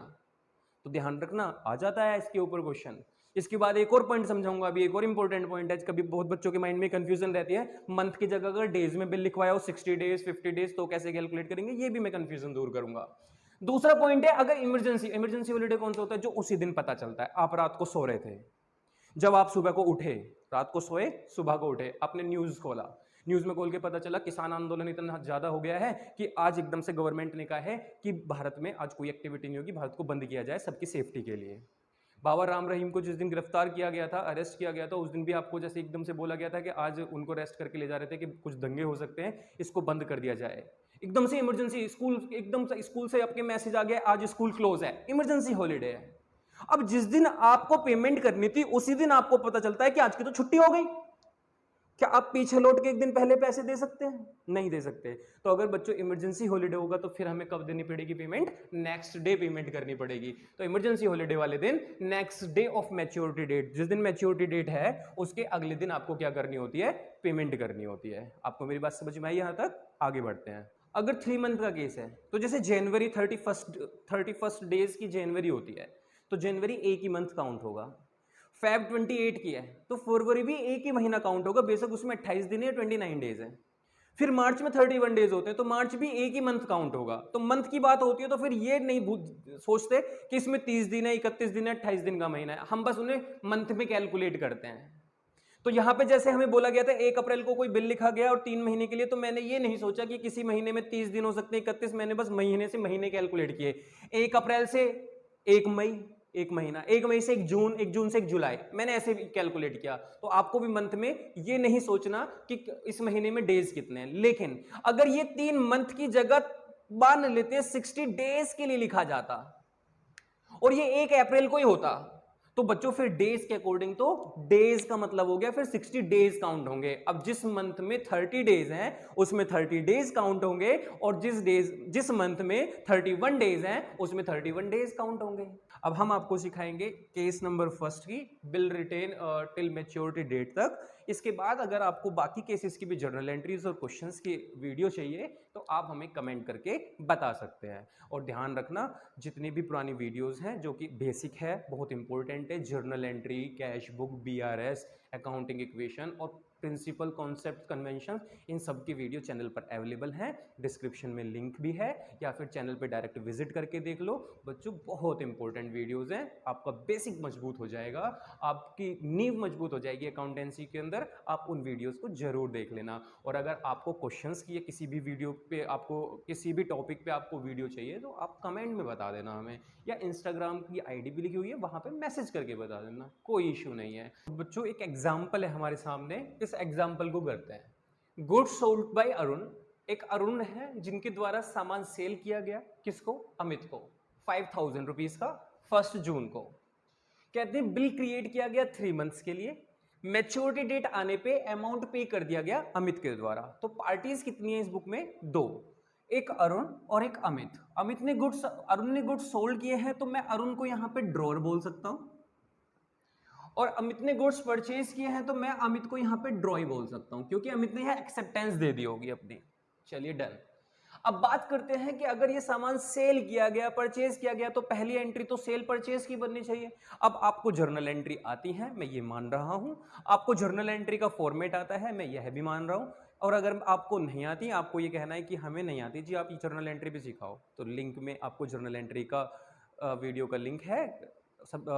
तो ध्यान रखना, आ जाता है इसके ऊपर क्वेश्चन। इसके बाद एक और पॉइंट समझाऊंगा, अभी एक और इंपॉर्टेंट पॉइंट है, कभी बहुत बच्चों के माइंड में कंफ्यूजन रहती है, मंथ की जगह अगर डेज में बिल लिखवाया हो 60 डेज 50 डेज तो कैसे कैलकुलेट करेंगे, ये भी मैं कंफ्यूजन दूर करूंगा। दूसरा पॉइंट है, अगर इमरजेंसी हॉलीडे कौन सा होता है? जो उसी दिन पता चलता है। आप रात को सो रहे थे, जब आप सुबह को उठे, रात को सोए सुबह को उठे, आपने न्यूज खोला, न्यूज में खोल के पता चला किसान आंदोलन इतना ज्यादा हो गया है कि आज एकदम से गवर्नमेंट ने कहा है कि भारत में आज कोई एक्टिविटी नहीं होगी, भारत को बंद किया जाए सबकी सेफ्टी के लिए। बाबा राम रहीम को जिस दिन गिरफ्तार किया गया था, अरेस्ट किया गया था, उस दिन भी आपको जैसे एकदम से बोला गया था कि आज उनको अरेस्ट करके ले जा रहे थे कि कुछ दंगे हो सकते हैं, इसको बंद कर दिया जाए। एकदम से इमरजेंसी, स्कूल एकदम से स्कूल से आपके मैसेज आ गया आज स्कूल क्लोज है, इमरजेंसी हॉलीडे है। अब जिस दिन आपको पेमेंट करनी थी उसी दिन आपको पता चलता है कि आज की तो छुट्टी हो गई। क्या आप पीछे लौट के एक दिन पहले पैसे दे सकते हैं? नहीं दे सकते। तो अगर बच्चों इमरजेंसी हॉलीडे होगा तो फिर हमें कब देनी पड़ेगी पेमेंट? नेक्स्ट डे पेमेंट करनी पड़ेगी। तो इमरजेंसी हॉलीडे वाले दिन next day of maturity date, जिस दिन मैच्योरिटी डेट है उसके अगले दिन आपको क्या करनी होती है? पेमेंट करनी होती है। आपको मेरी बात समझ में आई? यहां तक आगे बढ़ते हैं। अगर 3 मंथ का केस है तो जैसे जनवरी 31 डेज की जनवरी होती है तो जनवरी एक ही मंथ काउंट होगा। फेब 28 की है तो फरवरी भी एक ही महीना काउंट होगा, बेशक उसमें 28 दिन है, 29 डेज है। फिर मार्च में 31 डेज होते हैं तो मार्च भी एक ही मंथ काउंट होगा। तो मंथ की बात होती है तो फिर ये नहीं सोचते कि इसमें 30 दिन है, 31 दिन है, 28 दिन का महीना है, हम बस उन्हें मंथ में कैलकुलेट करते हैं। तो यहां पे जैसे हमें बोला गया था 1 अप्रैल को कोई बिल लिखा गया और 3 महीने के लिए, तो मैंने ये नहीं सोचा कि किसी महीने में 30 दिन हो सकते हैं, 31, मैंने बस महीने से महीने कैलकुलेट किए। 1 अप्रैल से 1 मई एक महीना, 1 मई से 1 जून, 1 जून से 1 जुलाई, मैंने ऐसे कैलकुलेट किया। तो आपको भी मंथ में ये नहीं सोचना कि इस महीने में डेज कितने हैं। लेकिन अगर ये 3 मंथ की जगह मान लेते 60 डेज के लिए लिखा जाता और ये 1 अप्रैल को ही होता तो बच्चों फिर डेज के अकॉर्डिंग तो डेज का मतलब हो गया फिर 60 डेज काउंट होंगे। अब जिस मंथ में 30 डेज हैं उसमें 30 डेज काउंट होंगे और जिस मंथ में 31 डेज हैं उसमें 31 डेज काउंट होंगे। अब हम आपको सिखाएंगे केस नंबर फर्स्ट की bill retained till maturity date तक। इसके बाद अगर आपको बाकी केसेस की भी जर्नल एंट्रीज और क्वेश्चंस की वीडियो चाहिए तो आप हमें कमेंट करके बता सकते हैं। और ध्यान रखना जितनी भी पुरानी वीडियोस हैं जो कि बेसिक है, बहुत इंपॉर्टेंट है, journal entry, cash book, BRS, accounting equation और प्रिंसिपल कॉन्सेप्ट कन्वेंशन, इन सब की वीडियो चैनल पर अवेलेबल हैं। डिस्क्रिप्शन में लिंक भी है या फिर चैनल पे डायरेक्ट विजिट करके देख लो। बच्चों बहुत इंपॉर्टेंट वीडियोस हैं, आपका बेसिक मजबूत हो जाएगा, आपकी नींव मजबूत हो जाएगी अकाउंटेंसी के अंदर। आप उन वीडियोस को जरूर देख लेना। और अगर आपको क्वेश्चंस की किसी भी वीडियो पे, आपको किसी भी टॉपिक पे आपको वीडियो चाहिए तो आप कमेंट में बता देना हमें, या इंस्टाग्राम की आईडी भी लिखी हुई है वहां पे मैसेज करके बता देना, कोई इशू नहीं है। बच्चों एक एग्जाम्पल है हमारे सामने, इस एग्जाम्पल को करते हैं। गुड्स सोल्ड बाय अरुण, एक अरुण है जिनके द्वारा सामान सेल किया गया, किसको? अमित को, 5000 रुपीज का 1 जून को। कहते हैं बिल क्रिएट किया गया 3 मंथ्स के लिए, मैच्योरिटी डेट आने पे अमाउंट पे कर दिया गया अमित के द्वारा। तो पार्टीज कितनी है इस बुक में? 2, एक अरुण और एक अमित। अरुण ने गुड्स सोल्ड किए हैं तो मैं अरुण को यहां पे ड्रॉअर बोल सकता हूं, और अमित ने गुड्स परचेज किए हैं तो मैं अमित को यहां पे ड्रॉई बोल सकता हूं, क्योंकि अमित ने यहां एक्सेप्टेंस दे दी होगी अपनी। चलिए डन। अब बात करते हैं कि अगर ये सामान सेल किया गया, परचेज किया गया, तो पहली एंट्री तो सेल परचेज की बननी चाहिए। अब आपको जर्नल एंट्री आती है, मैं ये मान रहा हूं, आपको जर्नल एंट्री का फॉर्मेट आता है, मैं यह भी मान रहा हूं। और अगर आपको नहीं आती, आपको ये कहना है कि हमें नहीं आती जी, आप ये जर्नल एंट्री भी सिखाओ, तो लिंक में आपको जर्नल एंट्री का वीडियो का लिंक है सब,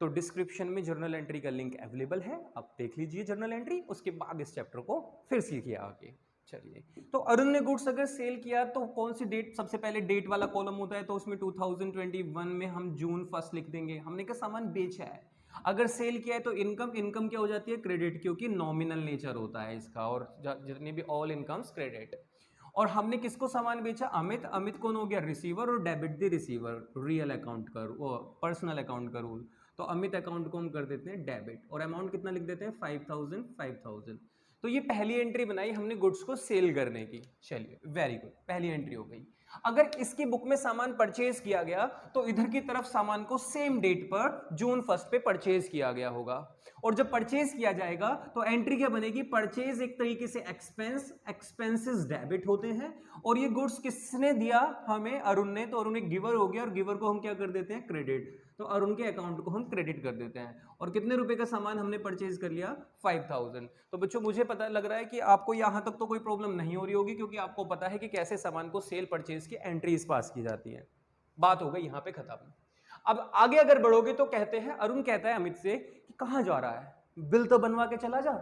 तो डिस्क्रिप्शन में जर्नल एंट्री का लिंक अवेलेबल है, आप देख लीजिए जर्नल एंट्री, उसके बाद इस चैप्टर को फिर सीखिए आगे। चलिए, तो अरुण ने गुड्स अगर सेल किया तो कौन सी डेट? सबसे पहले डेट वाला कॉलम होता है, तो उसमें 2021 में हम जून 1 लिख देंगे। हमने क्या सामान बेचा है। अगर सेल किया है तो इनकम क्या हो जाती है? क्रेडिट, क्योंकि नॉमिनल नेचर होता है इसका, और जितने भी ऑल इनकम्स क्रेडिट। और हमने किसको सामान बेचा? अमित कौन हो गया? रिसीवर, और debit the receiver, real account का, पर्सनल अकाउंट का रूल। तो अमित अकाउंट को हम कर देते हैं डेबिट, और अमाउंट कितना लिख देते हैं? 5000। तो ये पहली एंट्री बनाई हमने गुड्स को सेल करने की। चलिए वेरी गुड, पहली एंट्री हो गई। अगर इसकी बुक में सामान परचेज किया गया तो इधर की तरफ सामान को सेम डेट पर जून 1 पे परचेज किया गया होगा, और जब परचेज किया जाएगा तो एंट्री क्या बनेगी? परचेज एक तरीके से एक्सपेंसेस डेबिट होते हैं, और ये गुड्स किसने दिया? हमें, अरुण ने। तो अरुण एक गिवर हो गया, और गिवर को हम क्या कर देते हैं? क्रेडिट। तो अरुण के अकाउंट को हम क्रेडिट कर देते हैं। और कितने रुपए का सामान हमने परचेज कर लिया? 5000। तो बच्चों मुझे पता लग रहा है कि आपको यहां तक तो कोई प्रॉब्लम नहीं हो रही होगी, क्योंकि आपको पता है कि कैसे सामान को सेल परचेज की एंट्रीज पास की जाती है। बात हो गई यहां पे खत्म। अब आगे अगर बढ़ोगे तो कहते हैं, अरुण कहता है अमित से कि कहां जा रहा है? बिल तो बनवा के चला जा,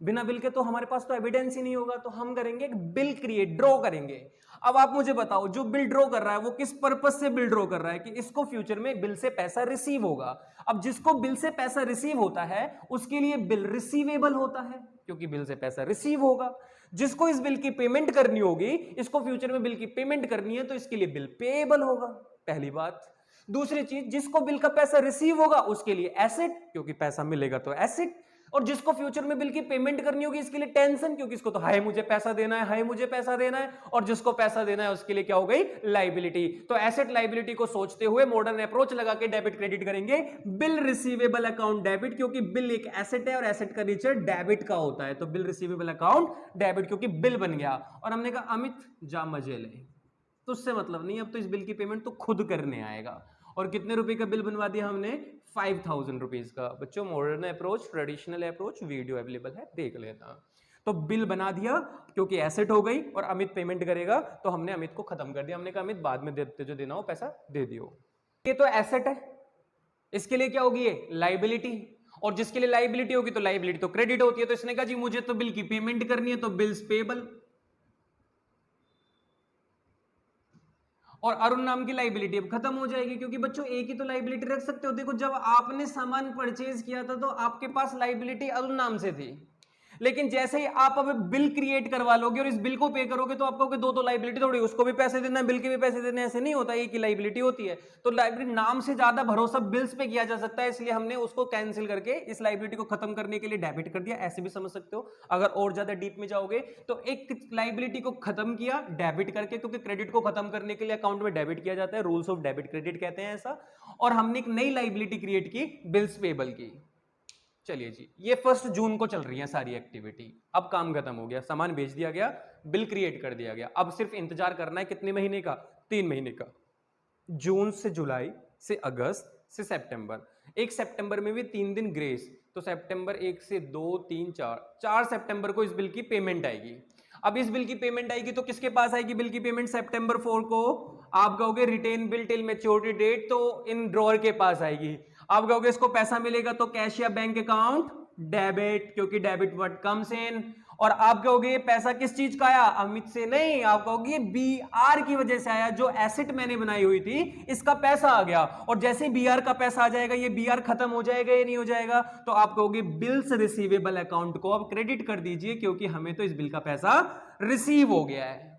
बिना बिल के तो हमारे पास तो एविडेंस ही नहीं होगा। तो हम करेंगे एक बिल क्रिएट, ड्रॉ करेंगे। अब आप मुझे बताओ, जो बिल ड्रॉ कर रहा है वो किस पर्पस से बिल ड्रॉ कर रहा है? कि इसको फ्यूचर में बिल से पैसा रिसीव होगा। अब जिसको बिल से पैसा रिसीव होता है उसके लिए बिल रिसीवेबल होता है, क्योंकि बिल से पैसा रिसीव होगा। जिसको इस बिल की पेमेंट करनी होगी, इसको फ्यूचर में बिल की पेमेंट करनी है, तो इसके लिए बिल पेएबल होगा, पहली बात। दूसरी चीज, जिसको बिल का पैसा रिसीव होगा उसके लिए एसेट, क्योंकि पैसा मिलेगा तो एसेट। और जिसको फ्यूचर में बिल की पेमेंट करनी होगी इसके लिए टेंशन, क्योंकि इसको तो हाय मुझे पैसा देना है, हाय मुझे पैसा देना है, और जिसको पैसा देना है उसके लिए क्या हो गई, लाइबिलिटी। तो एसेट लाइबिलिटी को सोचते हुए मॉडर्न अप्रोच लगा के डेबिट क्रेडिट करेंगे, बिल रिसीवेबल अकाउंट डेबिट, क्योंकि बिल एक एसेट है और एसेट का नेचर डेबिट का होता है, तो बिल रिसीवेबल अकाउंट डेबिट, क्योंकि बिल बन गया। और हमने कहा अमित जा मजे ले, तो उससे मतलब नहीं, अब तो इस बिल की पेमेंट तो खुद करने आएगा। और कितने रुपए का बिल बनवा दिया हमने, 5000 रुपीज का। बच्चों modern approach, traditional approach, video available है, देख लेना। तो बिल बना दिया क्योंकि एसेट हो गई और अमित पेमेंट करेगा, तो हमने अमित को खत्म कर दिया। हमने कहा अमित बाद में देते, जो देना हो पैसा दे दियो। ये तो एसेट है, इसके लिए क्या होगी, ये लाइबिलिटी, और जिसके लिए लाइबिलिटी होगी तो लाइबिलिटी तो क्रेडिट होती है। तो इसने कहा जी मुझे तो बिल की पेमेंट करनी है, तो बिल्स पेबल। और अरुण नाम की लाइबिलिटी अब खत्म हो जाएगी, क्योंकि बच्चों एक ही तो लाइबिलिटी रख सकते हो। देखो जब आपने सामान परचेज किया था तो आपके पास लाइबिलिटी अरुण नाम से थी, लेकिन जैसे ही आप अब बिल क्रिएट करवा लोगे और इस बिल को पे करोगे तो आप कहोगे दो तो लाइबिलिटी थोड़ी, उसको भी पैसे देना है, बिल के भी पैसे देने, ऐसे नहीं होता, एक ही लाइबिलिटी होती है। तो लाइबिलिटी नाम से ज्यादा भरोसा बिल्स पे किया जा सकता है, इसलिए हमने उसको कैंसिल करके इस लाइबिलिटी को खत्म करने के लिए डेबिट कर दिया। ऐसे भी समझ सकते हो, अगर और ज्यादा डीप में जाओगे तो एक लाइबिलिटी को खत्म किया डेबिट करके, क्योंकि क्रेडिट को खत्म करने के लिए अकाउंट में डेबिट किया जाता है, रूल्स ऑफ डेबिट क्रेडिट कहते हैं ऐसा। और हमने एक नई लाइबिलिटी क्रिएट की, बिल्स पेबल की। चलिए जी, ये 1 जून को चल रही है सारी एक्टिविटी। अब काम खत्म हो गया, सामान बेच दिया गया, बिल क्रिएट कर दिया गया। अब सिर्फ इंतजार करना है कितने महीने का, 3 महीने का, जून से जुलाई से अगस्त से सितंबर। 1 सितंबर में भी 3 दिन ग्रेस, तो सितंबर 1 से 2 3 4 सितंबर को इस बिल की पेमेंट आएगी। अब इस बिल की पेमेंट आएगी तो किसके पास आएगी बिल की पेमेंट, सितंबर 4 को आप कहोगे retained bill till maturity date, तो इन ड्रॉअर के पास आएगी। आप कहोगे इसको पैसा मिलेगा तो कैश या बैंक अकाउंट डेबिट, क्योंकि डेबिट वर्ड कम्स इन। और आप कहोगे पैसा किस चीज का आया, अमित से नहीं, आप कहोगे बीआर की वजह से आया, जो एसेट मैंने बनाई हुई थी इसका पैसा आ गया। और जैसे बीआर का पैसा आ जाएगा, ये बीआर खत्म हो जाएगा या नहीं हो जाएगा, तो आप कहोगे बिल्स रिसीवेबल अकाउंट को अब क्रेडिट कर दीजिए, क्योंकि हमें तो इस बिल का पैसा रिसीव हो गया है।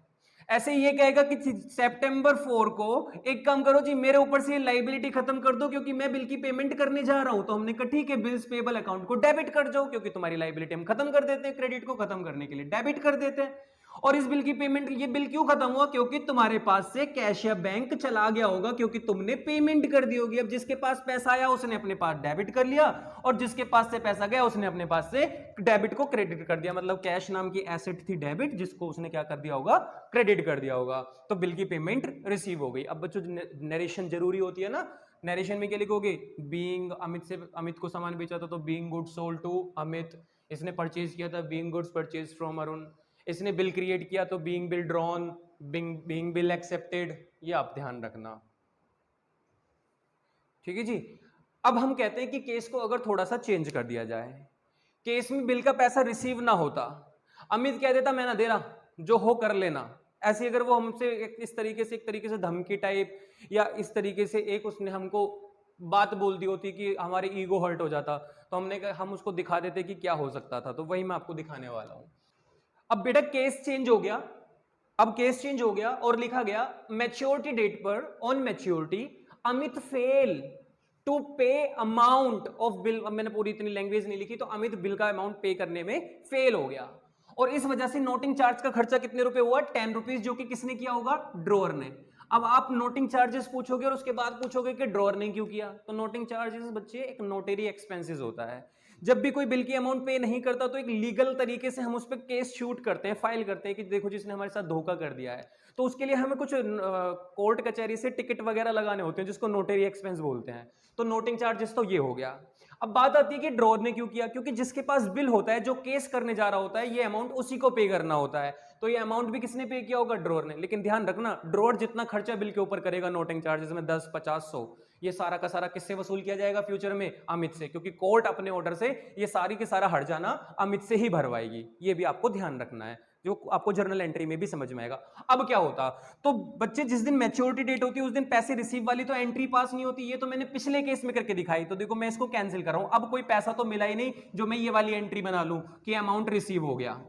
ऐसे ये कहेगा कि सितंबर 4 को एक काम करो जी, मेरे ऊपर से लाइबिलिटी खत्म कर दो, क्योंकि मैं बिल की पेमेंट करने जा रहा हूं। तो हमने कहा ठीक है, बिल्स पेबल अकाउंट को डेबिट कर जाओ, क्योंकि तुम्हारी लाइबिलिटी हम खत्म कर देते हैं, क्रेडिट को खत्म करने के लिए डेबिट कर देते हैं। और इस बिल की पेमेंट, ये बिल क्यों खत्म हुआ, क्योंकि तुम्हारे पास से कैश या बैंक चला गया होगा, क्योंकि तुमने पेमेंट कर दी होगी। अब जिसके पास पैसा आया उसने अपने पास डेबिट कर लिया, और जिसके पास से पैसा गया उसने अपने पास से डेबिट को क्रेडिट कर दिया। मतलब कैश नाम की एसेट थी डेबिट, जिसको उसने क्या कर दिया होगा, क्रेडिट कर दिया होगा। तो बिल की पेमेंट रिसीव हो गई। अब बच्चों नरेशन जरूरी होती है ना, नरेशन में क्या लिखोगे, बीइंग अमित को सामान बेचा था तो being goods sold to Amit, इसने परचेज किया था being goods purchase from Arun, इसने बिल क्रिएट किया तो being bill drawn, being bill accepted. ये आप ध्यान रखना, ठीक है जी। अब हम कहते हैं कि केस को अगर थोड़ा सा चेंज कर दिया जाए, केस में बिल का पैसा रिसीव ना होता, अमित कह देता मैं ना दे रहा, जो हो कर लेना। ऐसे अगर वो हमसे इस तरीके से, एक तरीके से धमकी टाइप, या इस तरीके से एक उसने हमको बात बोल दी होती कि हमारे ईगो हर्ट हो जाता, तो हमने कहा हम उसको दिखा देते कि क्या हो सकता था। तो वही मैं आपको दिखाने वाला हूं। अब बेटा केस चेंज हो गया, अब केस चेंज हो गया और लिखा गया मैच्योरिटी डेट पर, on maturity Amit fail to pay amount of bill. अब मैंने पूरी इतनी लैंग्वेज नहीं लिखी, तो अमित बिल का अमाउंट पे करने में फेल हो गया, और इस वजह से नोटिंग चार्ज का खर्चा कितने रुपए हुआ, 10 रुपीज, जो कि किसने किया होगा, ड्रॉअर ने। अब आप नोटिंग चार्जेस पूछोगे और उसके बाद पूछोगे कि ड्रॉअर ने क्यों किया। तो नोटिंग चार्जेस बच्चे एक नोटरी एक्सपेंसेस होता है। जब भी कोई बिल की अमाउंट पे नहीं करता तो एक लीगल तरीके से हम उस पर केस शूट करते हैं, फाइल करते हैं कि देखो जिसने हमारे साथ धोखा कर दिया है। तो उसके लिए हमें कुछ कोर्ट कचहरी से टिकट वगैरह लगाने होते हैं, जिसको नोटरी एक्सपेंस बोलते हैं। तो नोटिंग चार्जेस तो ये हो गया। अब बात आती है कि ड्रॉअर ने क्यों किया, क्योंकि जिसके पास बिल होता है, जो केस करने जा रहा होता है, ये अमाउंट उसी को पे करना होता है। तो ये अमाउंट भी किसने पे किया होगा, ड्रॉअर ने। लेकिन ध्यान रखना, ड्रॉअर जितना खर्चा बिल के ऊपर करेगा नोटिंग चार्जेस में, 10, 50, 100, ये सारा का सारा किससे वसूल किया जाएगा फ्यूचर में, अमित से, क्योंकि कोर्ट अपने ऑर्डर से ये सारी के सारा हट जाना अमित से ही भरवाएगी। ये भी आपको ध्यान रखना है, जो आपको जर्नल एंट्री में भी समझ में आएगा। अब क्या होता, तो बच्चे जिस दिन मैच्योरिटी डेट होती है उस दिन पैसे रिसीव वाली तो एंट्री पास नहीं होती। ये तो मैंने पिछले केस में करके दिखाई, तो देखो मैं इसको कैंसिल कर रहा हूं। अब कोई पैसा तो मिला ही नहीं जो मैं ये वाली एंट्री बना लूं कि अमाउंट रिसीव हो गया।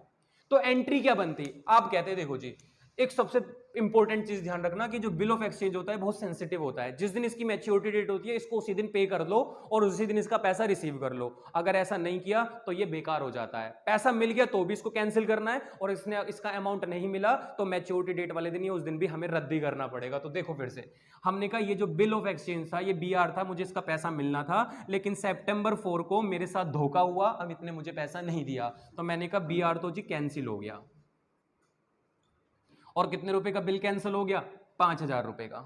तो एंट्री क्या बनती, आप कहते देखो जी, एक सबसे इंपॉर्टेंट चीज ध्यान रखना कि जो बिल ऑफ एक्सचेंज होता है बहुत सेंसिटिव होता है। जिस दिन इसकी मैच्योरिटी डेट होती है इसको उसी दिन पे कर लो और उसी दिन इसका पैसा रिसीव कर लो। अगर ऐसा नहीं किया तो ये बेकार हो जाता है। पैसा मिल गया तो भी इसको कैंसिल करना है और इसका अमाउंट नहीं मिला तो मैच्योरिटी डेट वाले दिन ही उस दिन भी हमें रद्दी करना पड़ेगा। तो देखो फिर से हमने कहा ये जो बिल ऑफ एक्सचेंज था ये BR था, मुझे इसका पैसा मिलना था, लेकिन September 4 को मेरे साथ धोखा हुआ, अब इतने मुझे पैसा नहीं दिया तो मैंने कहा BR तो जी कैंसिल हो गया। और कितने रुपए का बिल कैंसिल हो गया? 5,000 रुपए का।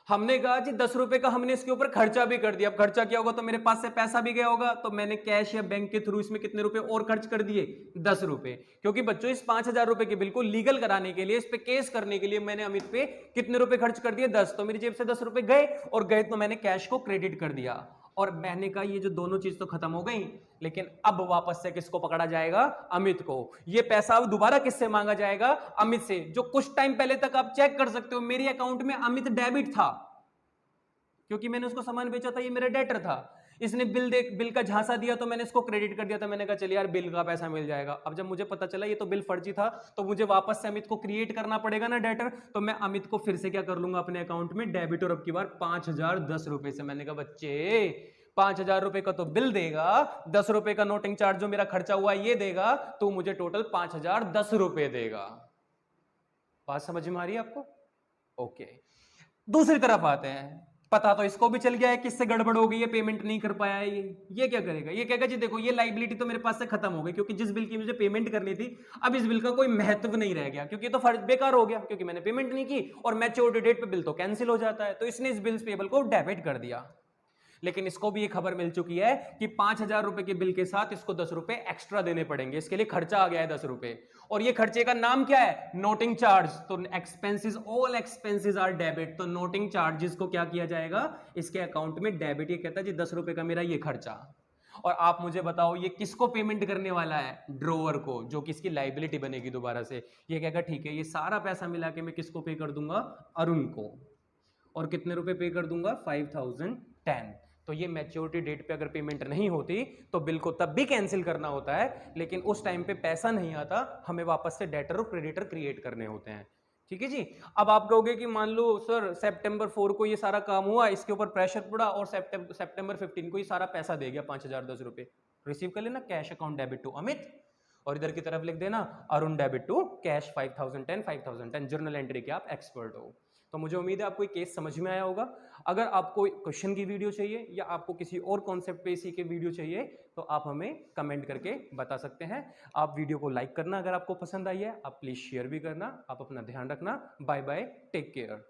हमने कहा जी 10 रुपए का हमने इसके ऊपर खर्चा भी कर दिया। अब खर्चा क्या होगा तो मेरे पास से पैसा भी गया होगा, तो मैंने कैश या बैंक के थ्रू इसमें कितने रुपए और खर्च कर दिए? 10 रुपए। क्योंकि बच्चों इस 5,000 रुपए के बिल को लीगल कराने के लिए, इस पे केस करने के लिए मैंने अमित पे कितने रुपए खर्च कर दिए? 10। तो मेरी जेब से 10 रुपए गए और गए तो मैंने कैश को क्रेडिट कर दिया। और मैंने कहा ये जो दोनों चीज तो खत्म हो गई, लेकिन अब वापस से किसको पकड़ा जाएगा? अमित को। ये पैसा अब दोबारा किससे मांगा जाएगा? अमित से। जो कुछ टाइम पहले तक आप चेक कर सकते हो मेरे अकाउंट में अमित डेबिट था, क्योंकि मैंने उसको सामान बेचा था, ये मेरा डेटर था। इसने बिल का झांसा दिया तो मैंने इसको क्रेडिट कर दिया था। मैंने कहा चलिए यार बिल का पैसा मिल जाएगा। अब जब मुझे पता चला ये तो बिल फर्जी था तो मुझे वापस से अमित को क्रिएट करना पड़ेगा ना डेटर। तो मैं अमित को फिर से क्या कर लूंगा अपने अकाउंट में? डेबिट। और अब की बार 5,010 रुपए से। मैंने कहा बच्चे 5,000 रुपए का तो बिल देगा, 10 रुपए का नोटिंग चार्ज जो मेरा खर्चा हुआ ये देगा, तो मुझे टोटल 5,010 रुपए देगा। बात समझ में आ रही है आपको? ओके। दूसरी तरफ आते हैं। पता तो इसको भी चल गया है किससे गड़बड़ हो गई है, पेमेंट नहीं कर पाया है ये क्या करेगा? ये कहेगा जी देखो ये लाइबिलिटी तो मेरे पास से खत्म हो गई, क्योंकि जिस बिल की मुझे पेमेंट करनी थी अब इस बिल का कोई महत्व नहीं रह गया, क्योंकि तो फर्ज बेकार हो गया, क्योंकि मैंने पेमेंट नहीं की और मैच्योरिटी डेट पे बिल तो कैंसिल हो जाता है। तो इसने इस बिल्स पेबल को डेबिट कर दिया। लेकिन इसको भी ये खबर मिल चुकी है कि 5,000 रुपए के बिल के साथ इसको 10 रुपए एक्स्ट्रा देने पड़ेंगे। इसके लिए खर्चा आ गया है 10 रुपए, और ये खर्चे का नाम क्या है? Noting charge. तो expenses, all expenses are debit. तो नोटिंग चार्जेस को क्या किया जाएगा? इसके अकाउंट में डेबिट। ये कहता है जी 10 रुपए का मेरा ये खर्चा। और आप मुझे बताओ ये किसको पेमेंट करने वाला है? ड्रोवर को, जो किसकी लाइबिलिटी बनेगी दोबारा से। ये कहेगा ठीक है ये सारा पैसा मिला के मैं किसको पे कर दूंगा? अरुण को। और कितने रुपए पे कर दूंगा? 5,010। तो ये मैच्योरिटी डेट पे अगर पेमेंट नहीं होती तो बिल को तब भी कैंसिल करना होता है, लेकिन उस टाइम पे पैसा नहीं आता, हमें वापस से डेटर और क्रेडिटर क्रिएट करने होते हैं। ठीक है जी। अब आप कहोगे कि मान लो सर September 4 को ये सारा काम हुआ, इसके ऊपर प्रेशर पड़ा और September 15 को ये सारा पैसा दे गया 5,010 रुपए। रिसीव कर लेना cash account debit to Amit, और इधर की तरफ लिख देना Arun debit to cash 5,010 journal entry के आप एक्सपर्ट हो। तो मुझे उम्मीद है आपको ये केस समझ में आया होगा। अगर आपको क्वेश्चन की वीडियो चाहिए या आपको किसी और कॉन्सेप्ट पे इसी के वीडियो चाहिए तो आप हमें कमेंट करके बता सकते हैं। आप वीडियो को लाइक करना अगर आपको पसंद आई है, आप प्लीज शेयर भी करना। आप अपना ध्यान रखना। Bye bye, take care.